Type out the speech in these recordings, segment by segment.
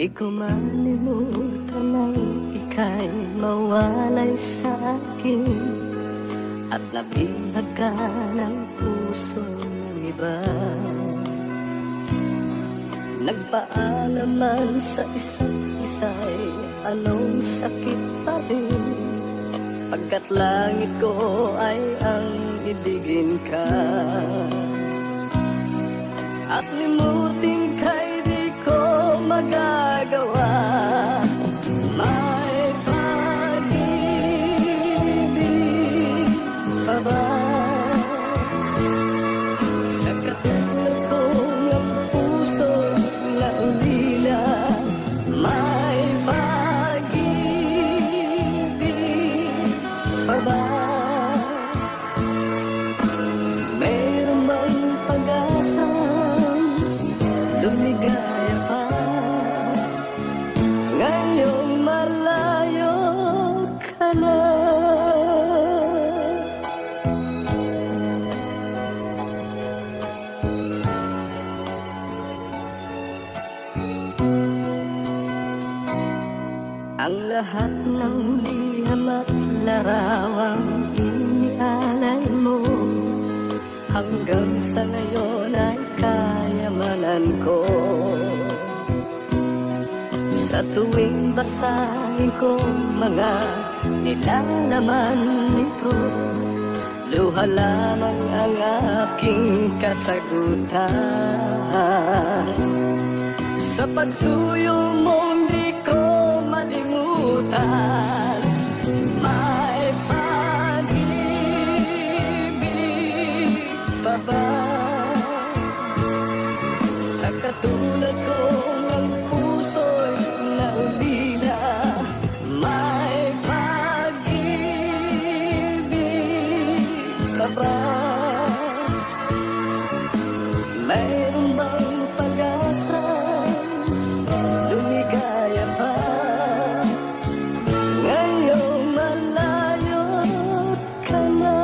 Di ko malimutan nang ika'y mawalay sa'kin at nabihag ka ng puso ng iba. Nagpaalaman sa isa't isa'y anong sakit pa rin, pagkat langit ko ay ang ibigin ka. At limutin ka'y di ko magagawa. May pag-ibig pa ba sa katulad kong ang puso na ulila? May pag-ibig pa ba? Meron bang pag-asang lumigaya pa ngayong malayo ka na? Ang lahat ng liham at larawang inialay mo hanggang sa ngayon ay kayamanan ko. Sa tuwing basahin ko mga nilalaman nito, luha lamang ang aking kasagutan. Sa pagsuyo mong di ko malimutan, may pag-ibig pa ba sa katulad kong ang puso'y naulila? May pag-ibig pa ba? Mayroon bang pag-asa lumigaya pa ngayong malayo ka na?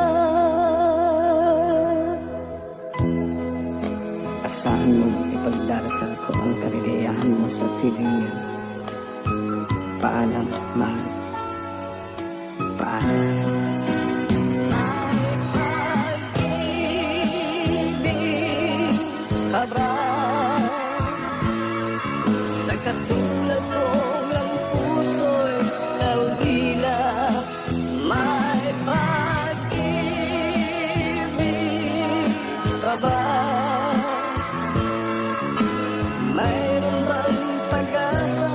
Asahan mong ipagdarasal ko ang kaligayahan mo sa piling niya. Paalam, mahal. Paalam. Abra sa katulad kong ang puso'y naulila. May pag-ibig pa ba? Mayroon bang pag-asa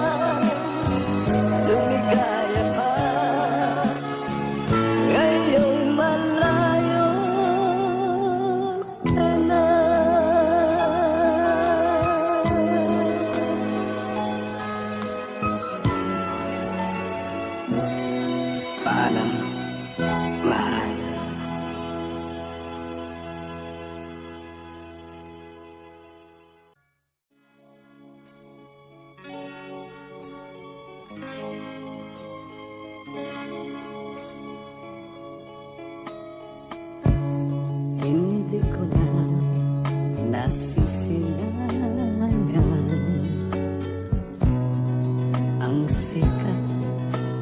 lumigaya pa ngayong malayo ka na? Paalam, mahal. Hindi ko na nasisilayan ang sikat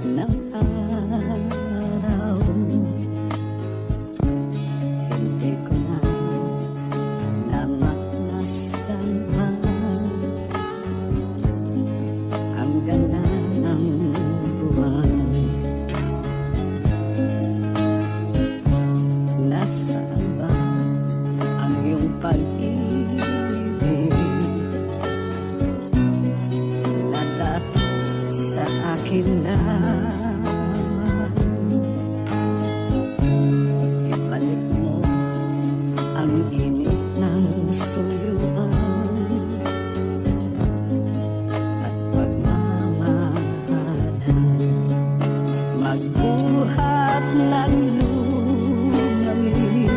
ng araw. Hindi ko na namasdan pa ang ganda ng buwan. Nasaan ba ang iyong pag-ibig na dati sa akin na? Ibalik mo ang init ng suyuan at pagmamahalan. Magbuhat ng lumamin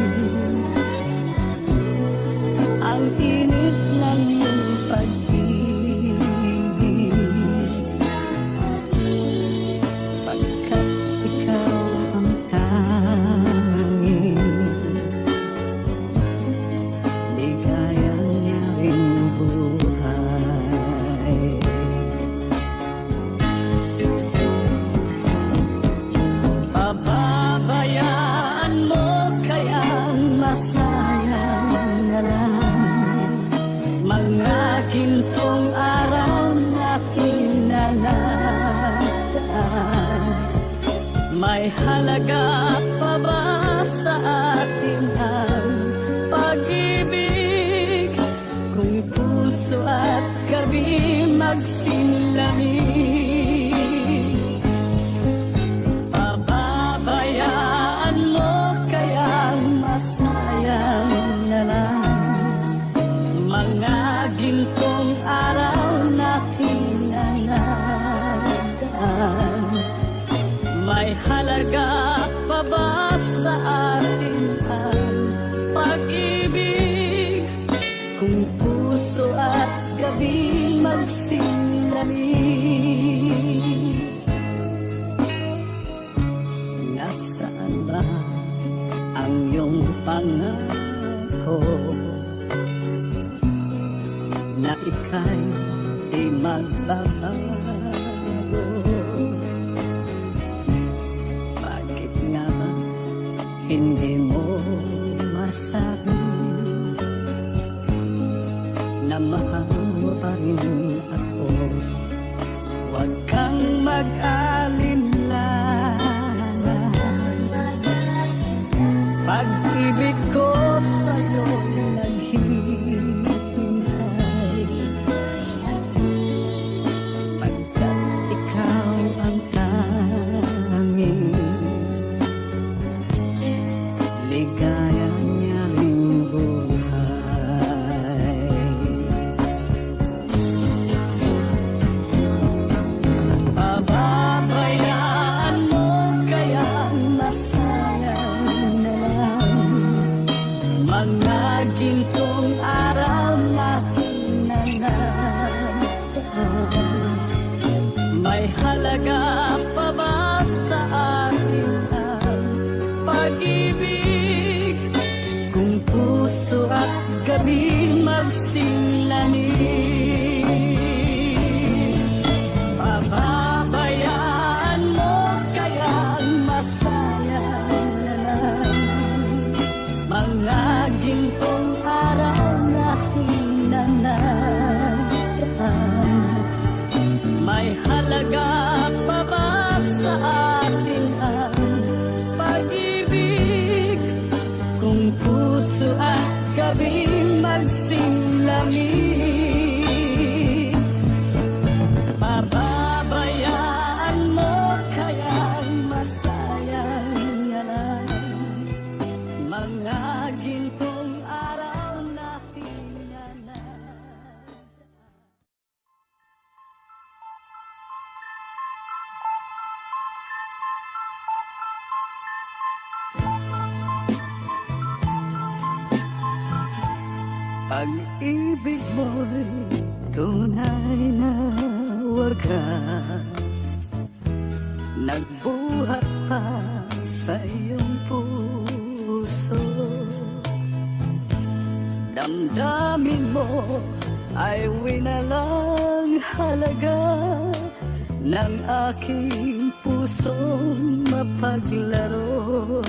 ang init ng iyong pag-ibig. May halaga pa ba sa atin ang pag-ibig? Kung puso at gabi magsinlamig, pababayaan mo kaya masayang na lang mga gintong araw na hinanadaan. May halaga pa ba sa atin ang pag-ibig? Kung puso at gabi magsinlamig, nasaan ba ang iyong pangako na ika'y di magbabago? Hindi mo masabi na mahal mo pa rin ako. Huwag kang mag-alinlangan, pag-ibig ko sa'yo naghihintay, pagkat ikaw ang tanging ligaya niya ring buhay. Pababayaan mo kaya masayang na lang mga gintong araw na hinanadaan. May halaga pa ba sa atin ang pag-ibig? Kung puso at gabi magsinlamig, pababayaan mo kaya masayang na lang mga gintong araw na hinanadaan. May halaga pa ba sa atin ang pag-ibig? Kung puso at gabi magsinlamig, pababayaan mo kaya masayang na lang mga gintong araw na hinanadaan. Pag-ibig mo'y tunay na wagas, nagbuhat pa sa iyong puso. Damdamin mo ay winalang halaga ng aking pusong mapaglaro.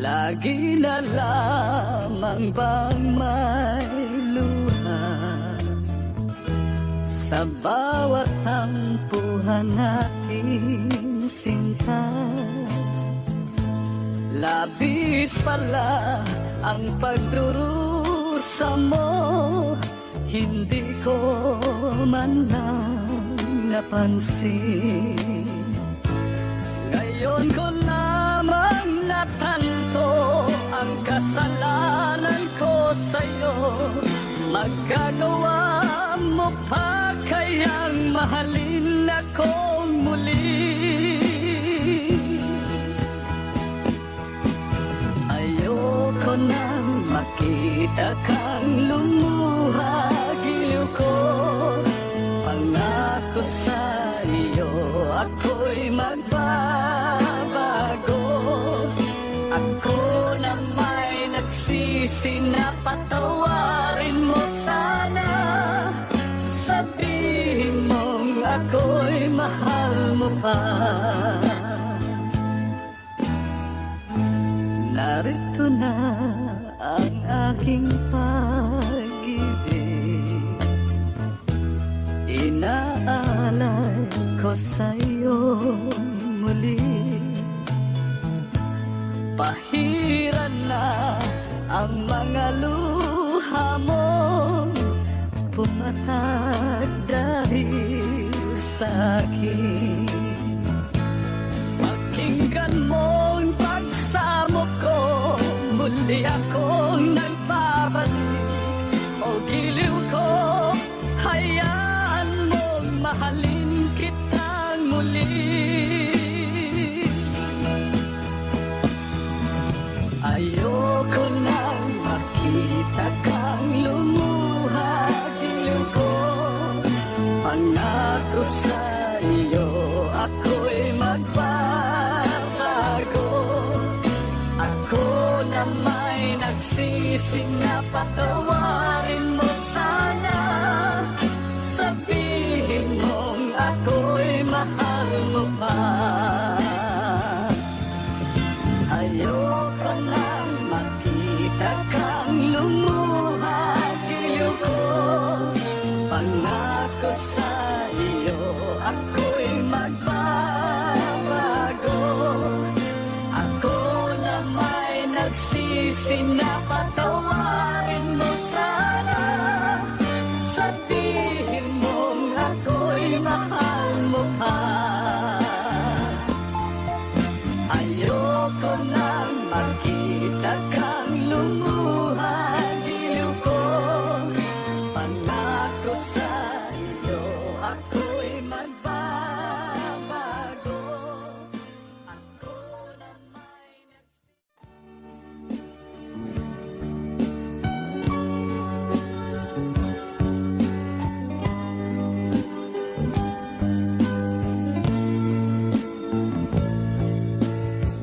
Lagi na lamang bang may luha sa bawat tampuhan natin sinta? Labis pala ang pagdurusa mo, hindi ko man lang napansin. Ngayon ko lamang natanto ang kasalanan ko sa'yo. Magagawa mo pa kayang mahalin akong muli? Ayoko nang makita kang lumuha, giliw ko. Pangako sa iyo, ako'y magbabago. Ako na may nagsisi na patawarin mo sana. Sabihin mong ako'y mahal mo pa. Narito na ang aking pag-ibig, inaalay ko ko sa'yo muli. Pahiran na ang mga luha mo, pumatag dahil sa'kin. Pakinggan mo ang pagsamo ko, muli akong nagbabalik. O giliw ko, hayaan mong mahalin kitang muli. Ayoko nang makita kang lumuha, giliw ko. Pangako sa iyo, ako'y magbabago. Ako na may nagsisi na patawarin mo sana. Sabihin mong ako'y mahal mo pa. Ayoko nang makita kang lumuha, giliw ko. Pangako sa iyo, ako'y magbabago. Ako na may nagsisi na patawarin mo sana. Sabihin mong ako'y mahal mo pa. Ayoko nang makita kang lumuha, giliw ko. Pangako sa iyo, ako'y magbabago. Ako na may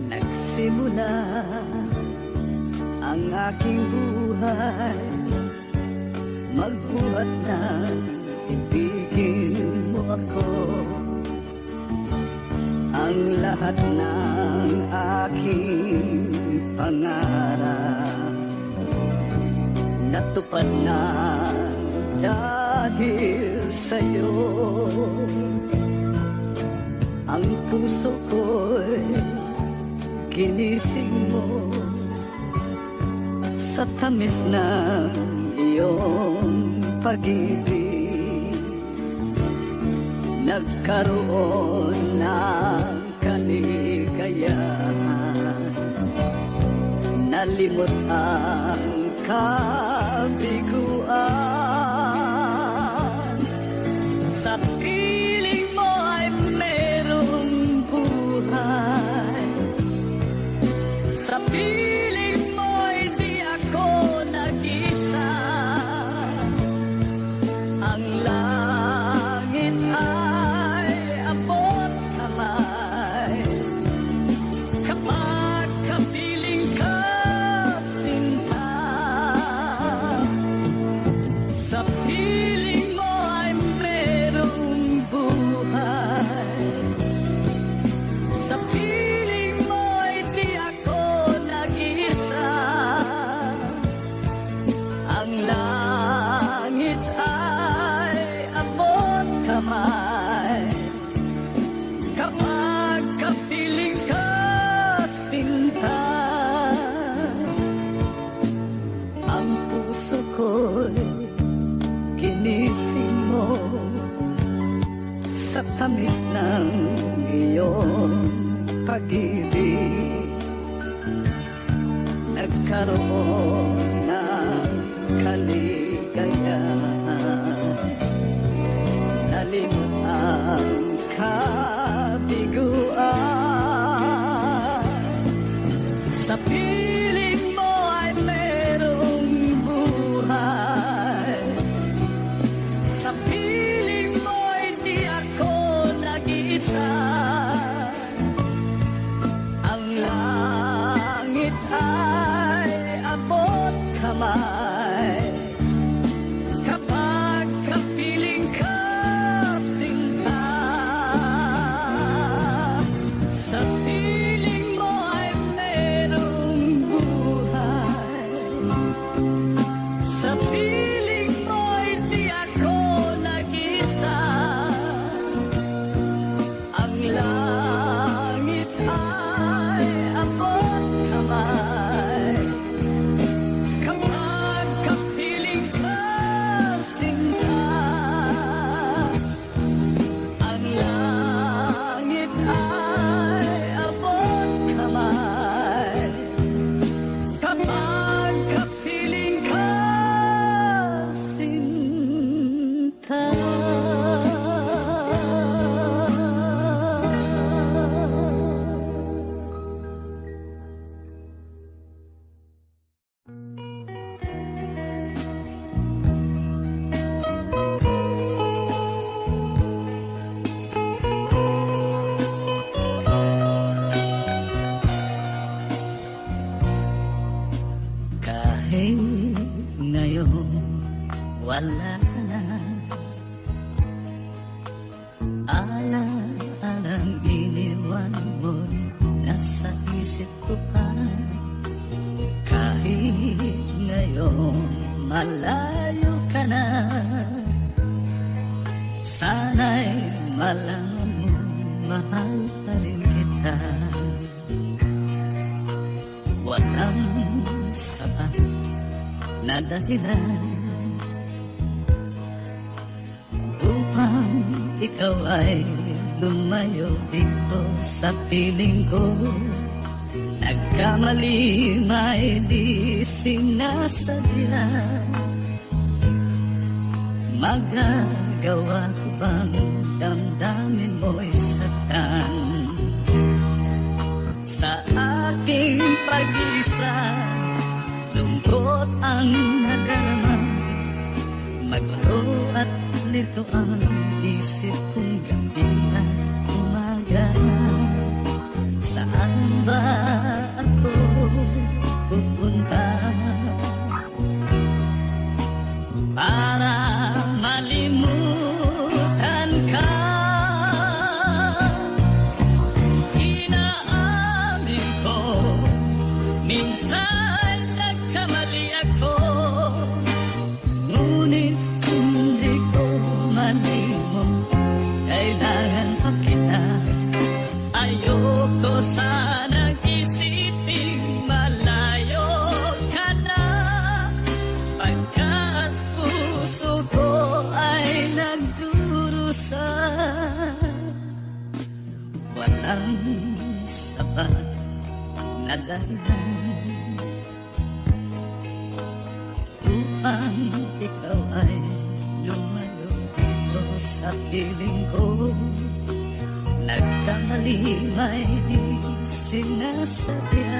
nagsimula ang aking buhay, magbuhat na ibigin mo ako. Ang lahat ng aking pangarap natupad na dahil sa'yo. Ang puso ko'y ginising mo sa tamis ng iyong pag-ibig. Nagkaroon ng kaligayahan, nalimot ang kabiguan. Sa piling mo ay merong buhay, sa piling mo'y di ako nag-isa. Ang langit ay abot kamay kapag kapiling ka, sinta. Sa piling mo ay merong buhay, sa piling mo'y di ako nag-isa. Ang langit ay abot kamay kapag kapiling ka, sinta. Ang puso ko'y ginising mo sa tamis ng iyong pag-ibig. Nagkaroon ng kaligayahan, nalimot ang kabiguan. Sa piling mo ay merong buhay, sa piling mo'y di ako nag-isa. Ang langit ay abot kamay kapag Alang iniwan mo'y nasa isip ko pa. Kahit ngayon malayo ka na, sana'y malaman mo, mahal pa rin kita. Walang sapat na dahilan upang ikaw ay lumayo dito sa piling ko. Nagkamali may di sinasadya. Magagawa ko bang damdamin mo'y saktan? Sa aking pag-isa, lungkot ang nadarama. Magulo at lito ang isip kong gabi at umaga. Saan ba ako pupunta para malimutan ka? Inaamin ko, minsan nagkamali ako, ngunit hindi ko malimot, kailangan pa kita. Ayoko sanang isiping malayo ka na, pagkat puso ko ay nagdurusa. Walang sapat na dahilan upang ikaw ay lumayo dito sa piling ko. Nagkamali may di sinasadya.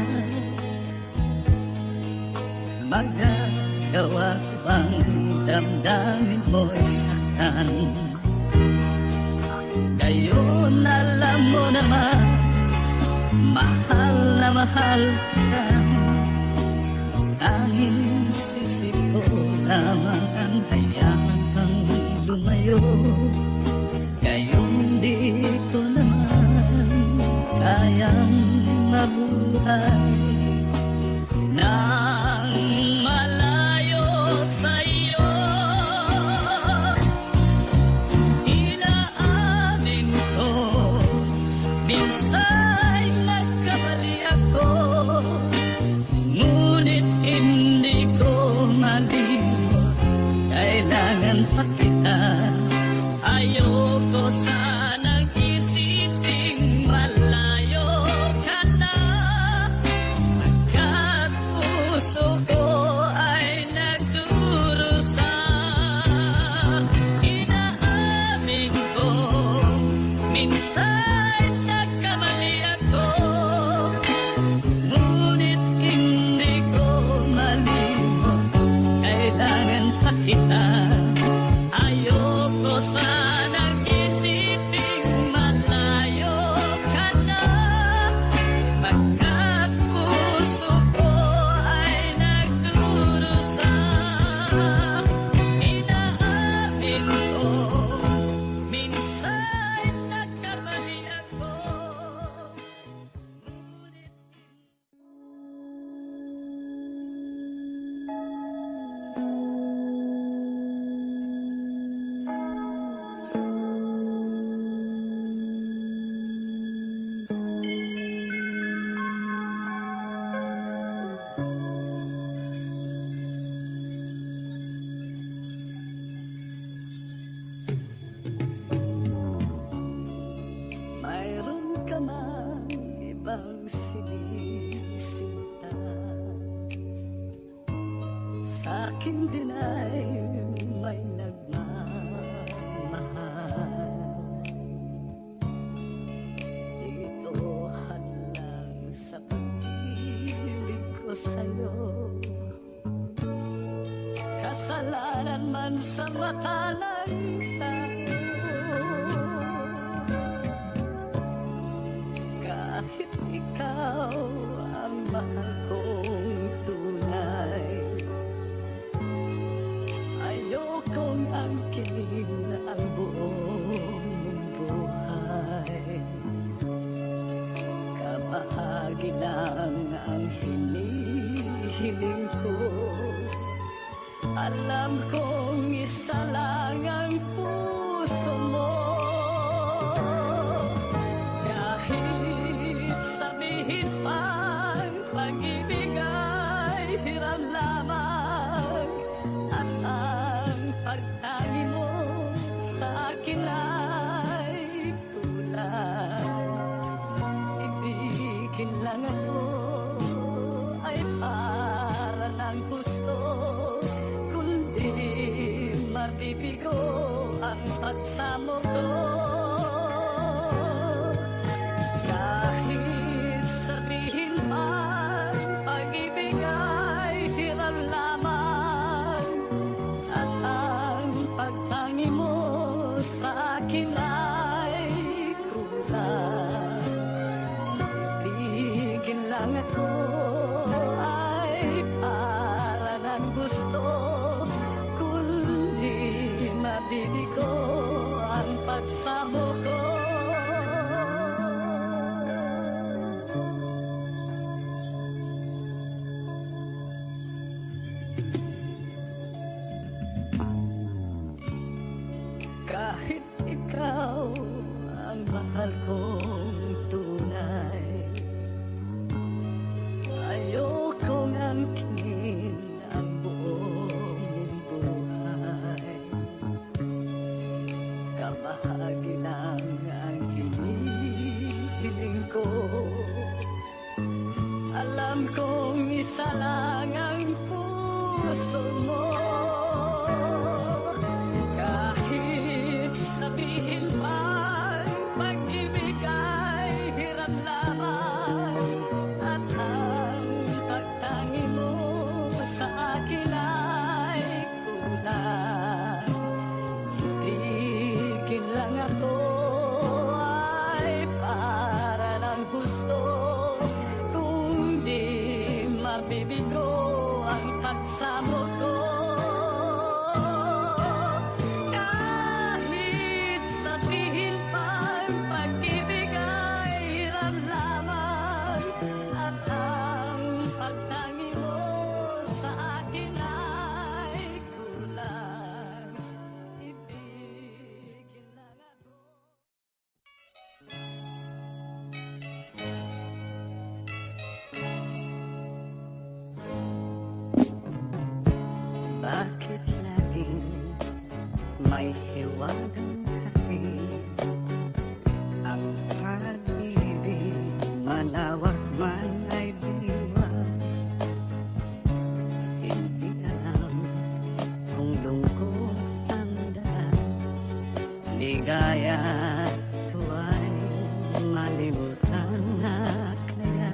Magagawa ko bang damdamin mo'y saktan? Ngayon alam mo naman, mahal na mahal kita. Tanging sisi ko lamang ang hayaan kang lumayo. Gayong di ko naman kayang mabuhay nang malayo sa'yo. Inaamin ko, minsan nagkamali ako, ngunit hindi ko malimot, kailangan pa kita. Ayoko sanang isiping malayo ka na, pagkat puso ko ay nagdurusa. Inaamin ko, minsan nagkamali ako, ngunit hindi ko malimot, kailangan pa kita. Ayoko sanang isiping malayo ka na, pagkat puso ko ay nagdurusa. Inaamin ko, minsan nagkamali ako, ngunit mayroon ka mang ibang sinisinta, sa akin din ay may nagmamahal. Dito hadlang sa pag-ibig ko sa'yo, kasalanan man sa mata ng tao. Kahit ikaw ang mahal kong tunay, ayokong angkin ang buong mundo. ang hinihiling ko. Alam kong isa lang ang puso mo. Kahit sabihin pang pag-ibig ay hiram lamang, at ang pagtangi mo sa akin ay kulang. Ibigin lang ako ay para ng gusto, kundi mabibigo ang pagsamo ko. Kahit sabihin man pag-ibig ay hiram lamang, at ang pagtangi mo sa akin ay kulang. Ibigin lang ako ay para ng gusto, kundi mabibigo ang pagsamo ko. Kahit ikaw ang mahal kong tunay, ayokong angkinin ang buong buhay. Kabahagi lang ang hinihiling ko. Alam kong isa lang ang puso mo. Kahit sabihin man pag-ibig ay hiram lamang, at ang pagtangi mo sa akin ay kulang. Ibigin lang ako ay para lang gusto, kundi mabibigo ang pagsamo ko. Kahit sabihin pang pag-ibig ay hiram lamang, at ang pagtangi mo sa akin ay kulang. Ibigin lang ako. Bakit laging may hiwagang hangin? Ang pag-ibig manawag man ay diwan. Hindi alam kung lungkot ang daan, ligaya ito ay malimutan na kaya.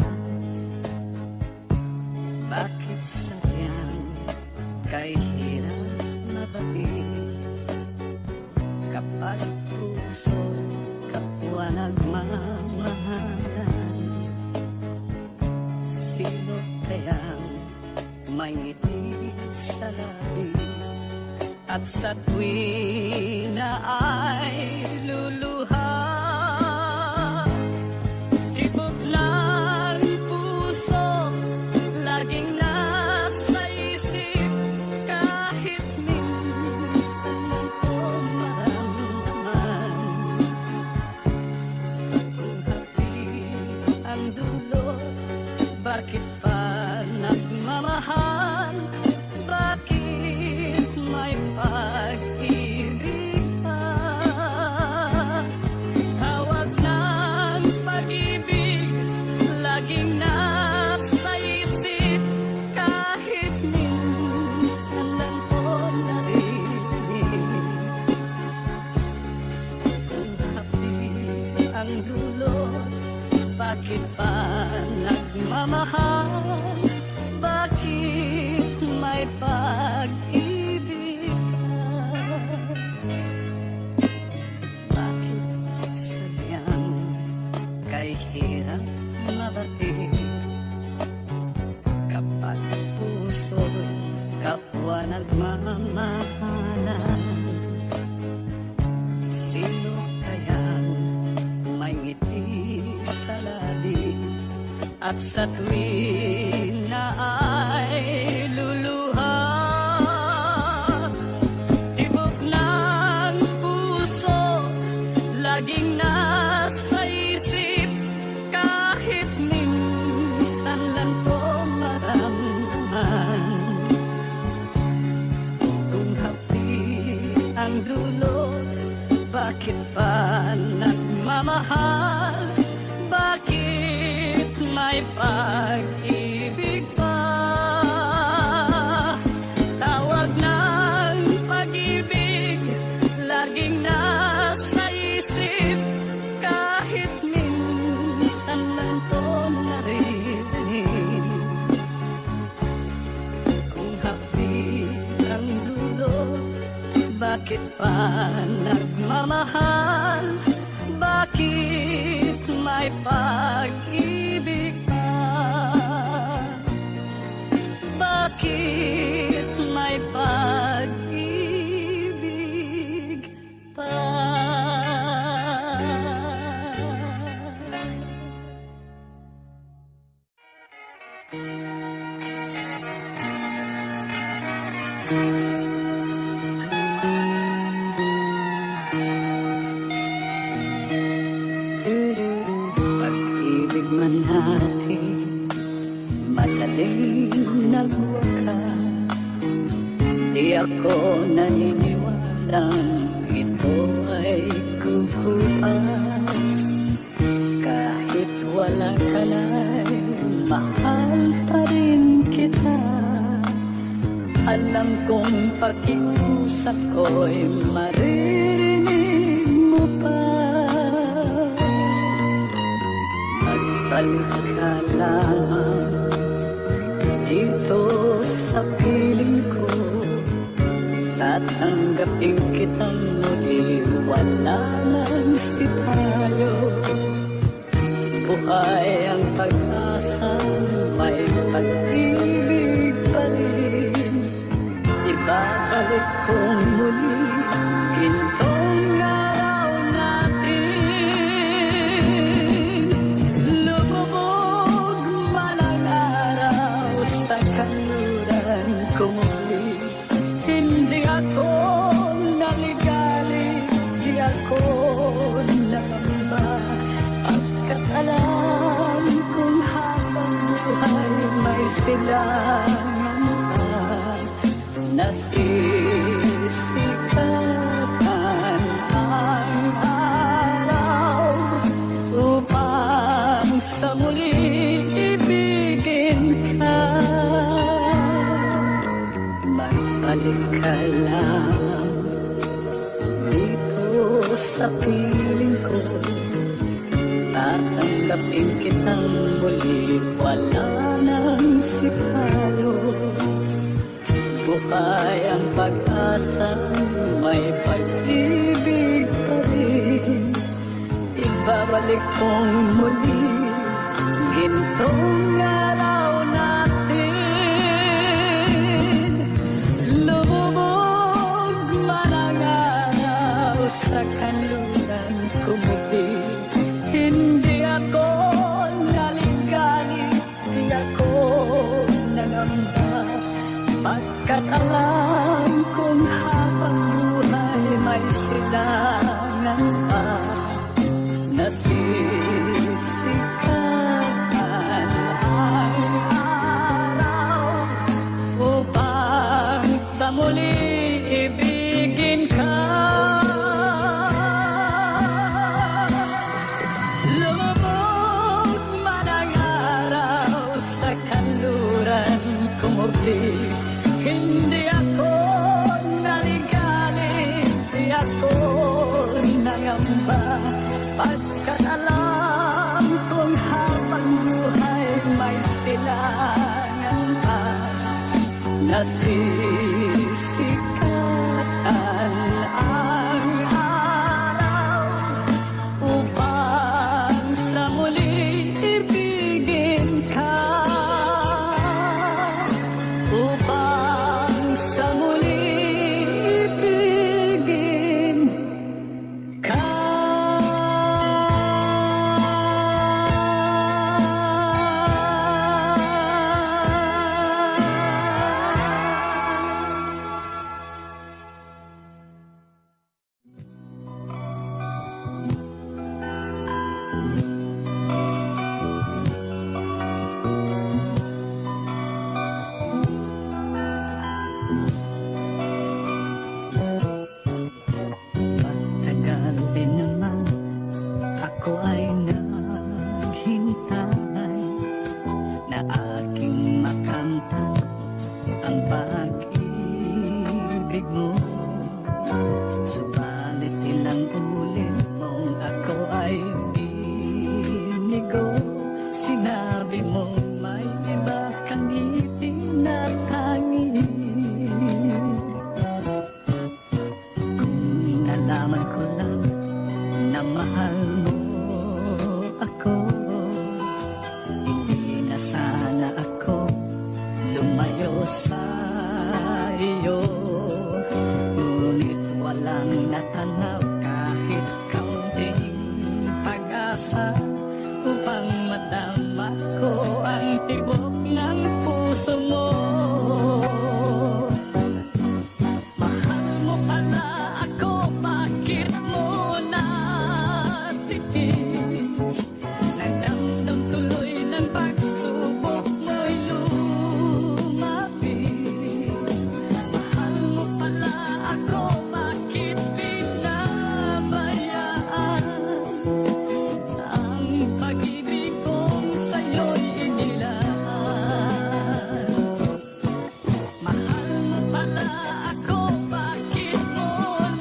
Bakit sadyang kay hirap na balik, kapag puso kapwa nagmamahalan? Sino kayang may ngiti sa labi, at sa tuwi na ay luluha? Tibok ng puso laging nasa isip, kahit minsan ko maramdaman. Kung hapit ang dulo, bakit pa nagmamahal? Bakit may pag-ibig pa? Tawag ng pag-ibig laging nasa isip, kahit minsan lang ko narinig. Kung hapit ang dulo, bakit pa nagmamahal? Bakit may pag-ibig ka? Bakit sadyang kay hirap mabati, kapag puso'y kapwa nagmamahalan? Sino kayang may ngiti sa labi, At sa tuwing na ay luluha, tibok ng puso laging nasa isip, kahit minsan lang ko maramdaman. Kung happy ang dulo, bakit pa nagmamahal? Bakit may pag-ibig pa? Tawag ng pag-ibig laging nasa isip, kahit minsan lang to naririnig. Kung happy ang dulo, bakit pa nagmamahal? Bakit may pag-ibig pa? Bakit may pag-ibig pa? Pag-ibig man natin madaling nagwakas, di ako naniniwalang ito ay kukupas. Kahit walang kalay, mahal pa rin kita. Alam kong pakiusap ko'y maririnig mo pa. Magbalik ka lamang dito sa piling ko, tatanggapin kitang muli, wala nang si tayo. Buhay ang pag-asa, may pag-ibig pa rin. Ibabalik kong muli gintong araw natin. Lumubog man ang araw sa kanluran ko muli. Hindi ako naligali, di ako nangamba. Pagkat alam kong habang buhay may silangan pa, nasisikatan ang araw upang sa muli ibigin ka. Magbalik ka lang dito sa piling ko, tatanggapin kitang muli, wala nang si tayo. Buhay ang pag-asa, may pag-ibig pa rin. Ibabalik kong muli gintong araw natin. Lumubog man ang araw sa kanluran ko muli. Hindi ako naligali, di ako nangamba. Pagkat alam kong habang buhay may silangan pa, nasisikatan ang araw upang sa muli ibigin ka. Lumubog man ang araw sa kanluran ko muli. Hindi ako naligali, di ako nangamba. Pagkat alam kong habang buhay may silangan pa, nasisikatan ang araw upang sa muli ibigin ka. Upang sa muli ibigin ka. mahal mo ako. Hindi na sana ako lumayo sa iyo, ngunit walang natanaw kahit kaunting pag-asa upang madama ko ang tibok ng puso mo. Mahal mo pala ako, bakit mo natiis? Nagdamdam tuloy ng pagsubok mo'y lumapis. Mahal mo pala ako, bakit pinabayaan? Ang pag-ibig kong sa'yo'y inilaan. Mahal mo pala ako, bakit mo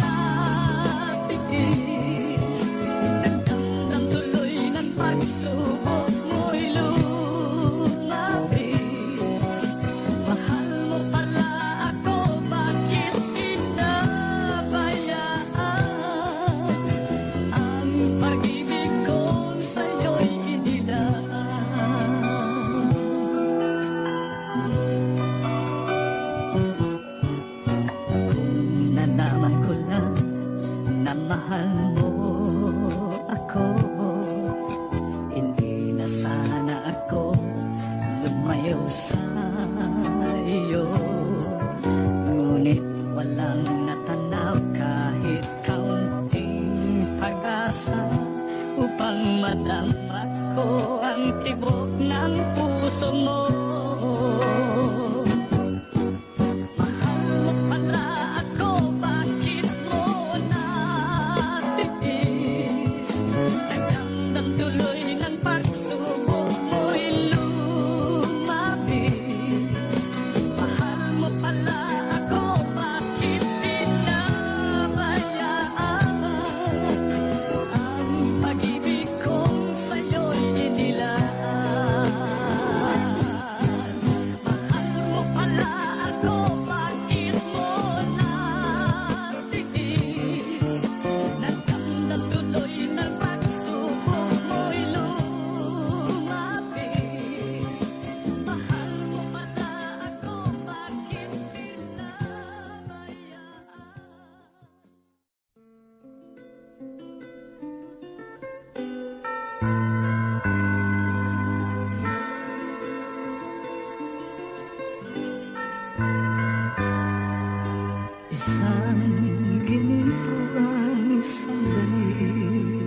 natiis? Nagdamdam tuloy ng pagsubok mo'y lumapis. Mahal mo pala ako, bakit pinabayaan? Ang pag-ibig kong sa'yo'y inilaan. Kung nalaman ko lang na mahal mo ako, hindi na sana ako lumayo sa iyo, ngunit walang natanaw kahit kaunting pag-asa upang madama ko ang tibok ng puso mo. Mahal mo pala ako, bakit mo natiis? Nagdamdam tuloy ng pagsubok mo'y lumapis. Mahal mo pala ako, bakit pinabayaan? Ang pag-ibig kong sa'yo'y inilaan. Mahal mo pala ako, bakit mo natiis? Nagdamdam tuloy ng pagsubok mo'y lumapis. Mahal mo pala ako, bakit pinabayaan? Isang ginito ang sandali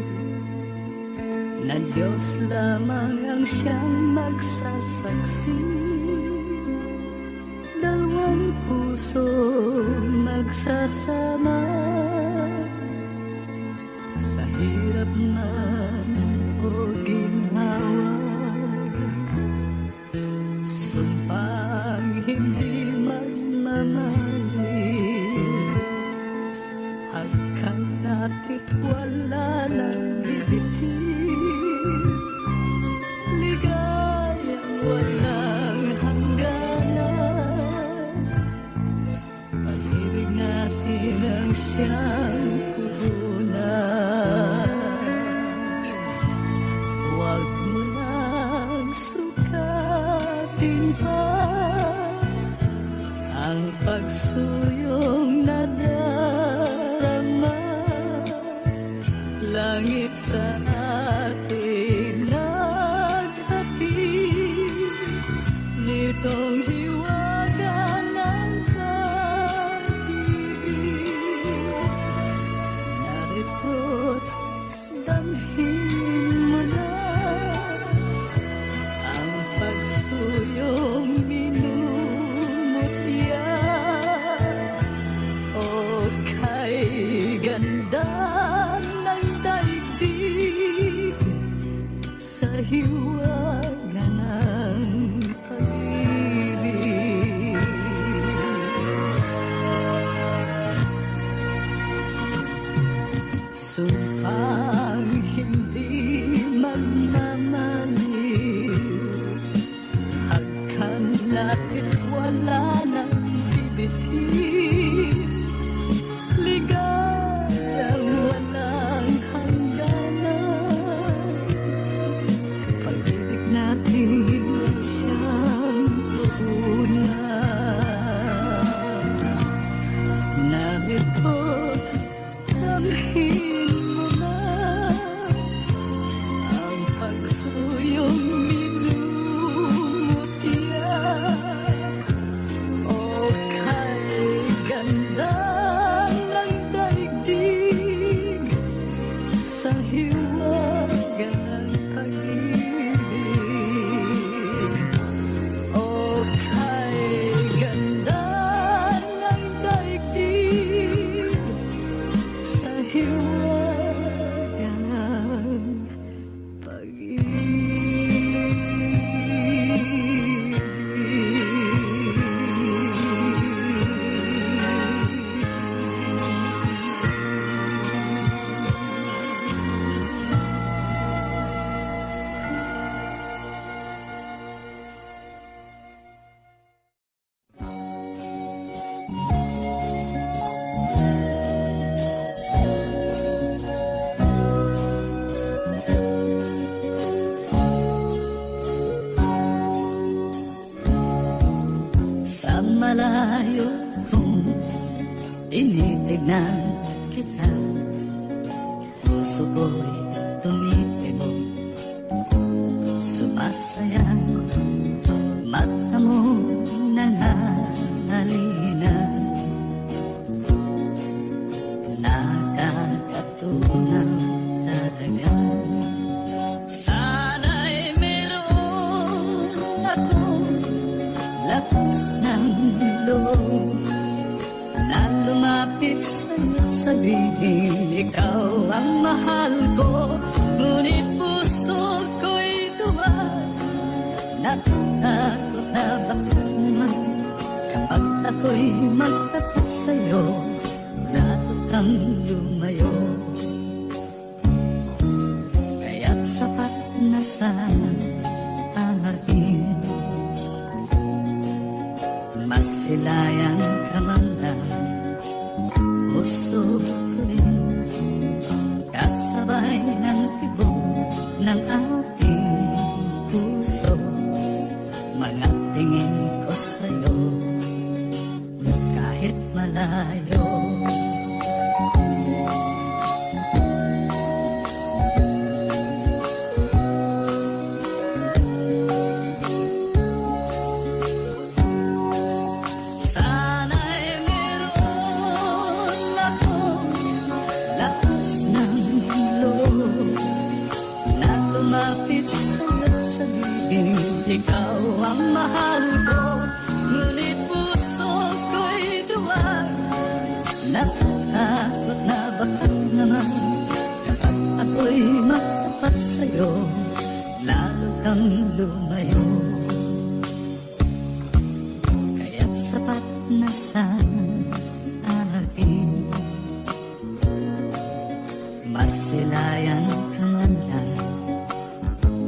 na Diyos lamang ang siyang magsasaksi. Dalawang puso magsasama sa hirap man o ginhawa. Sumpang hindi magmamalit, hanggang natit wala nang bibigil. Ligayang walang hangganan, pag-ibig natin ang siyang puhunan. Huwag mo nang sukatin pa ang pagsuyong nadarama. Langit sa atin naghatid nitong hiwaga ng pag-ibig. Narito't damhin mo na ang pagsuyong minumutya. O kay ganda ng daigdig sa hiwaga ng pag-ibig. Sumpang hindi magmamaliw, hanggang natin wala nang bibigin. Ligayang walang hanggan, Tinitignan kita, puso ko'y tumitibok, sumasayang mata mo nangangalina. Nakakatunaw talaga, sana'y meron akong lakas ng loob na lumapit sa'yo, sabihin ikaw ang mahal ko. Ngunit puso ko'y duwag, natatakot na baka naman kapag ako'y magtapat sa'yo, lalo kang lumayo. Kaya't sapat na sa akin, masilayan ka man lang, puso ko rin, kasabay ng tibok ng aking puso. Mga tingin ko sa'yo, kahit malayo. Ikaw ang mahal ko, ngunit puso ko'y duwag, natatakot na baka naman kapag ako'y magtapat sa'yo, lalo kang lumayo. Kaya't sapat na sa akin, masilayan ka man lang,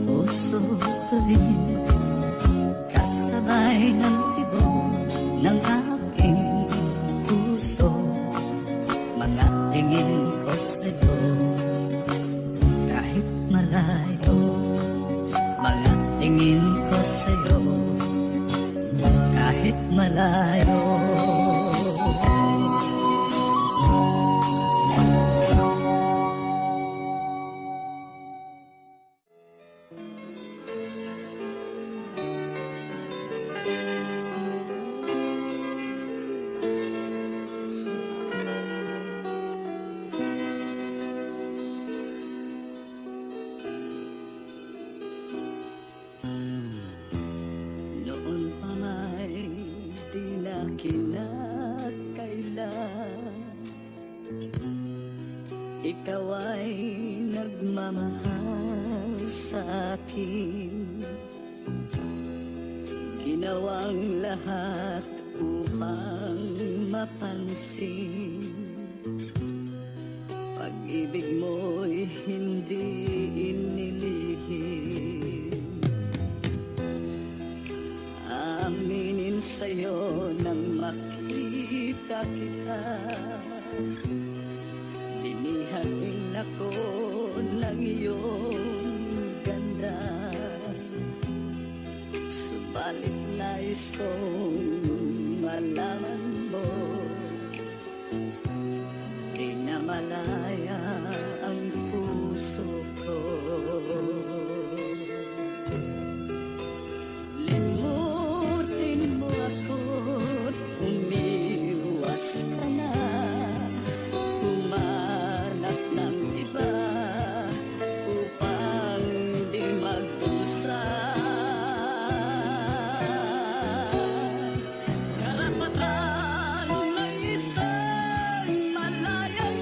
puso ko rin, kasabay ng tibok ng aking puso. Mga tingin ko sa'yo, kahit malayo. Mga tingin ko sa'yo, kahit malayo. Noon pa may di na kinakailan, ikaw ay nagmamahal sa akin. Ginawang lahat upang mapansin, pag-ibig mo'y hindi inilihim. Aminin sa'yo nang makita kita, binihating ako ng iyong ganda. Subalit nais kong malaman mo, di na malaya ang puso ko. Limutin mo ako't umiwas ka na, humanap ng iba upang di mag-usap. Karapatan ng isang malayang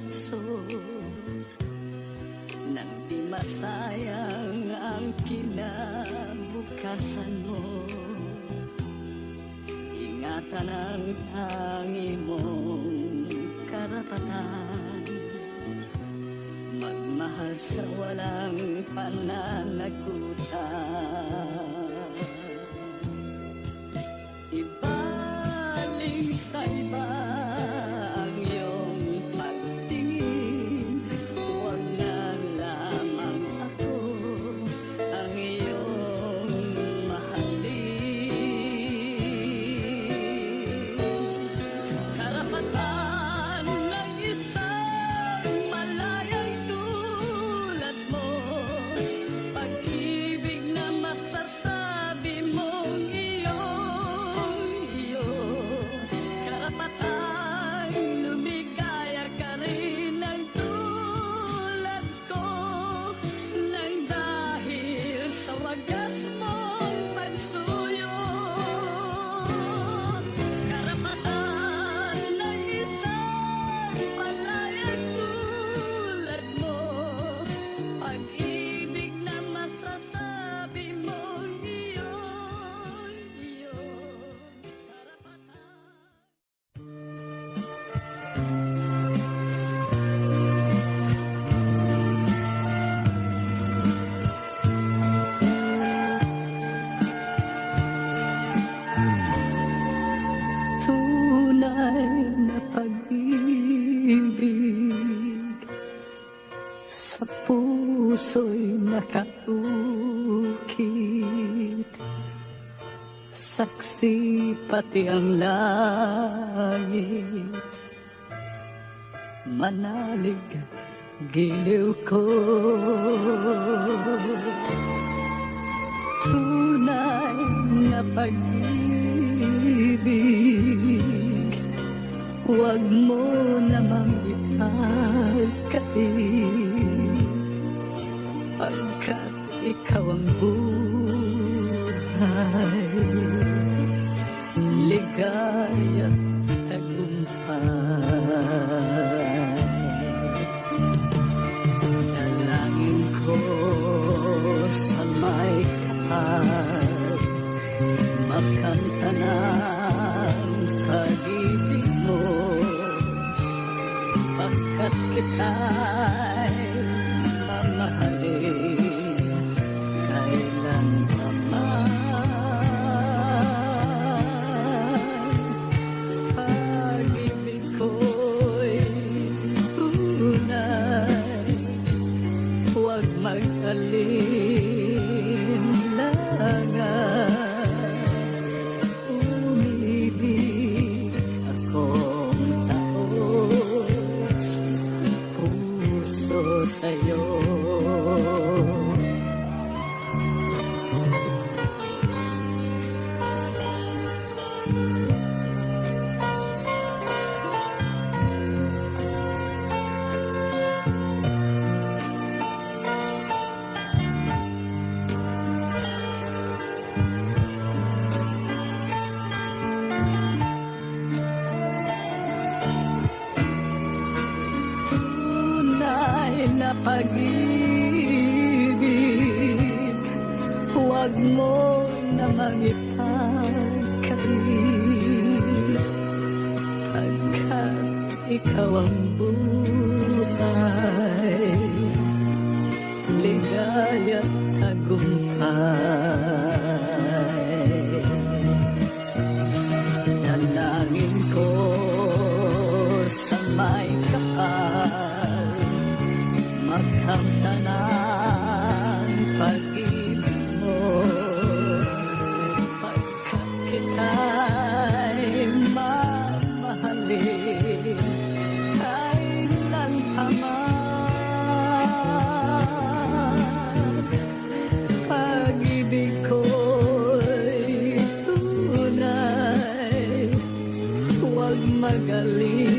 puso nang di masayang ang kinabukasan mo. Ingatan ang tangi mong karapatan, magmahal sa walang pananagutan. Ibaling sa iba ang iyong pagtingin, huwag na lamang ako ang iyong mahalin. Karapatan ng isang malayang tulad mo, pag-ibig na masasabi mong iyo. Karapatan lumigaya ka rin ng tulad ko, nang dahil sa wagas mong pagsuyo. Karapatan ng isang malayang tulad mo, pag-ibig na masasabi mong iyo. Tunay na pag-ibig sa puso'y nakaukit, saksi pati ang langit, manalig giliw ko. Tunay na pag-ibig, huwag mo namang ipagkait, pagkat ikaw ang buhay, ligaya at tagumpay. Dalangin ko sa may kapal, makanta ng pag-ibig mo, pagkat kita'y mamahalin kailanman. Pag-ibig ko'y tunay, huwag mag-alinlangan. Umibig akong taos puso sa'yo. Tunay na pag-ibig, huwag mo namang ipagkait, pagkat ikaw ang buhay, ligaya at tagumpay. Dalangin ko sa may kapal, magkamta ng pag-ibig mo, pagkat kita'y mamahalin kailanman. Pag-ibig ko'y tunay, huwag mag-alinlangan.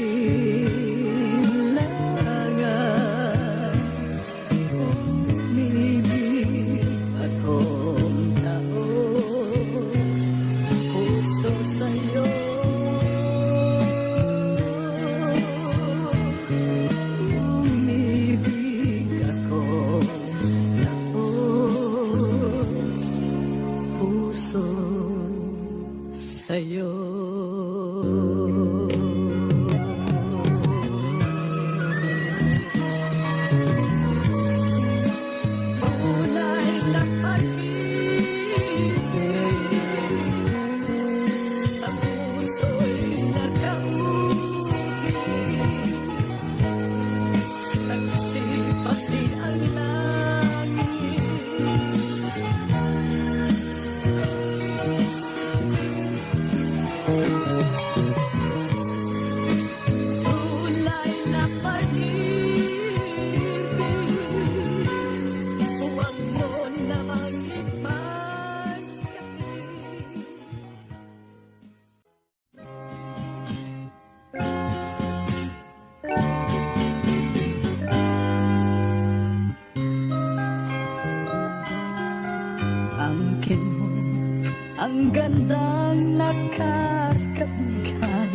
iyong gandang nakakabigay.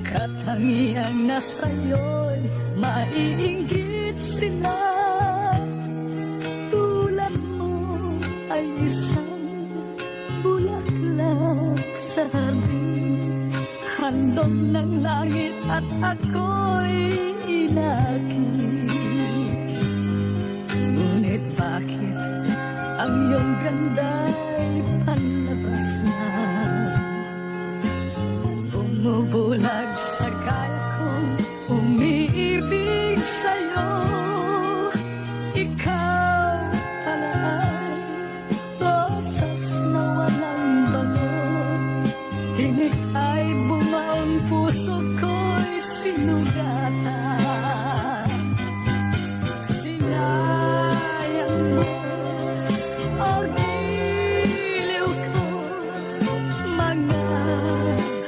Katangiang na sa'yo'y maiinggit sila. Tulad mo ay isang bulaklak sa hardin, handog ng langit at ako'y inakit. Ngunit bakit ang iyong ganda'y panlabas na? Bumubulag sa kaya kong umiibig sa'yo. Ikaw pala ay rosas na walang bango. Tinik ay bumaon, puso ko'y sinugatan. Sinayang mo ang giliw ko, mga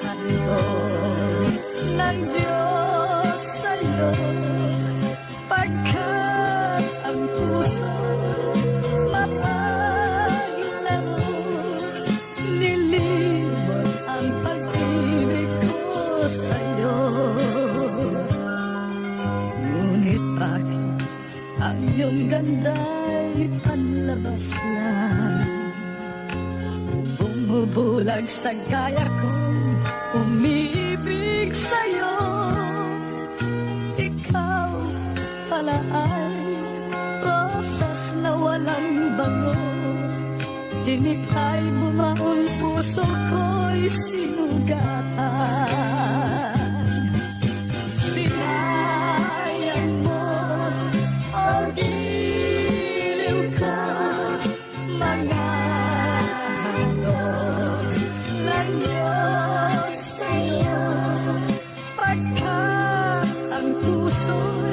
handog ng Diyos sa'yo. Pagkat ang puso mapaglaro, nilibot ang pag-ibig ko sa'yo. Ngunit bakit ang iyong ganda'y panlabas lang? Bumubulag sa kaya kong umiibig sa'yo. Ikaw pala ay rosas na walang bango. Tinik ay bumaon, puso ko'y sinugatan. Sinayang mo ang giliw ko, mga handog ng Diyos sa'yo. Pagkat ang puso